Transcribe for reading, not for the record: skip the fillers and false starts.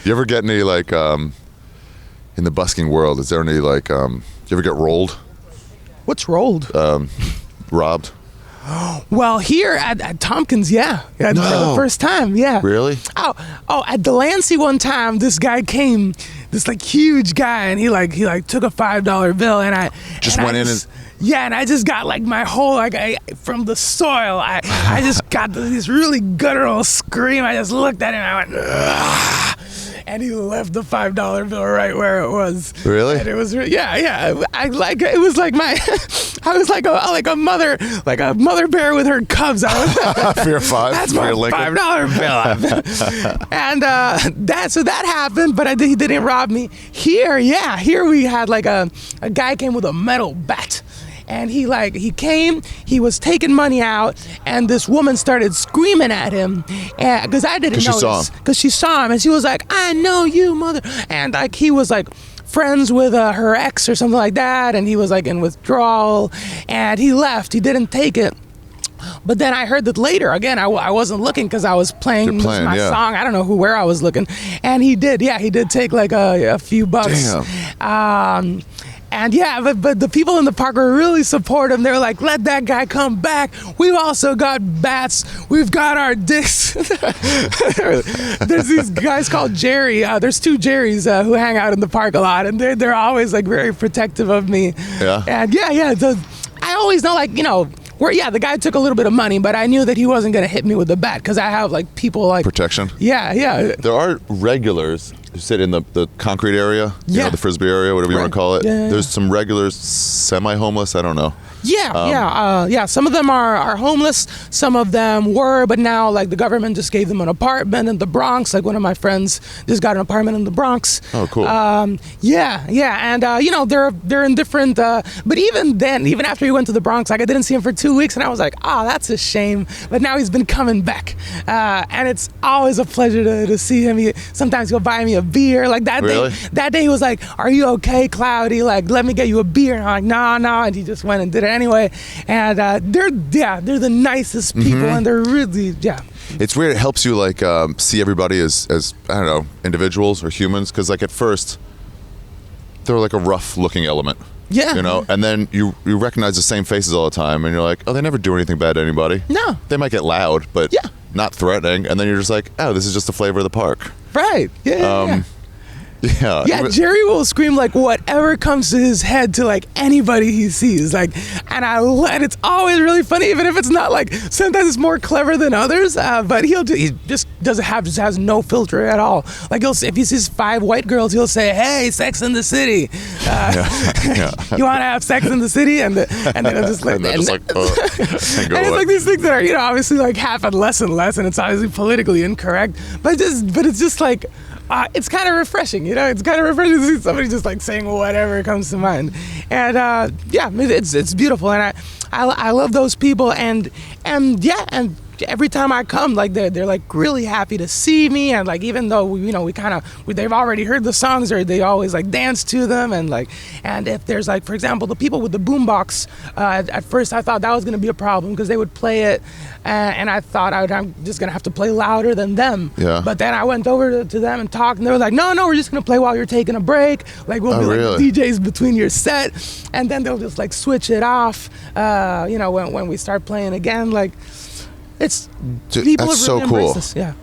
You ever get any like in the busking world? Is there any like you ever get rolled? What's rolled? Robbed? Well, here at Tompkins, yeah. For the first time, yeah. Really? Oh, at Delancey one time, this guy came, this like huge guy, and he took a $5 bill, and I just went in and. Yeah, and I just got like my whole from the soil. I just got this really guttural scream. I just looked at him and I went, ugh. And he left the $5 bill right where it was. Really? And it was, yeah. It was like I was like a mother bear with her cubs. I was For your $5? That's my $5 bill. And so that happened, but he didn't rob me. Here we had like a guy came with a metal bat. And he came, he was taking money out, and this woman started screaming at him, because I didn't know, because she saw him, and she was like, "I know you, mother," and like he was like friends with her ex or something like that, and he was like in withdrawal, and he left, he didn't take it. But then I heard that later, again, I wasn't looking because I was playing my song. I don't know where I was looking, and he did take like a few bucks. Damn. And yeah, but the people in the park were really supportive. They were like, let that guy come back. We've also got bats. We've got our dicks. There's these guys called Jerry. There's two Jerrys who hang out in the park a lot. And they're always like very protective of me. Yeah. And yeah. I always know, like, the guy took a little bit of money, but I knew that he wasn't going to hit me with the bat because I have like people like... Protection? Yeah. There are regulars who sit in the concrete area, the Frisbee area, whatever you want to call it. Yeah. There's some regulars, semi-homeless, I don't know. Yeah. Some of them are homeless. Some of them were, but now like the government just gave them an apartment in the Bronx. Like one of my friends just got an apartment in the Bronx. Oh, cool. Yeah, and they're in different. But even then, even after he went to the Bronx, like I didn't see him for 2 weeks, and I was like, oh, that's a shame. But now he's been coming back, and it's always a pleasure to see him. Sometimes he'll buy me a beer. Like that really? day, that day he was like, "Are you okay, Claudi? Like, let me get you a beer." And I'm like, no, and he just went and did it anyway, and they're the nicest people, and they're really It's weird. It helps you like see everybody as I don't know, individuals or humans, because like at first they're like a rough looking element. Yeah. And then you recognize the same faces all the time, and you're like, oh, they never do anything bad to anybody. No. They might get loud, but not threatening. And then you're just like, oh, this is just the flavor of the park. Right. Yeah. Yeah, Jerry will scream like whatever comes to his head to like anybody he sees, like, and it's always really funny, even if it's not like, sometimes it's more clever than others, but he just has no filter at all. Like if he sees 5 white girls, he'll say, "Hey, Sex in the City, you want to have sex in the city?" And then I'm just like, and it's like these things that are obviously like happen less and less, and it's obviously politically incorrect, but it's just like. It's kind of refreshing, It's kind of refreshing to see somebody just like saying whatever comes to mind, and it's beautiful, and I love those people, and every time I come, like they're like really happy to see me, and like even though they've already heard the songs, or they always like dance to them, and if there's like, for example, the people with the boombox, at first I thought that was gonna be a problem because they would play it, and I thought I'm just gonna have to play louder than them. Yeah. But then I went over to them and talked, and they were like, no, we're just gonna play while you're taking a break. Like we'll be like DJs between your set, and then they'll just like switch it off. When we start playing again, like. It's people that's have really so cool. embraced this. Yeah.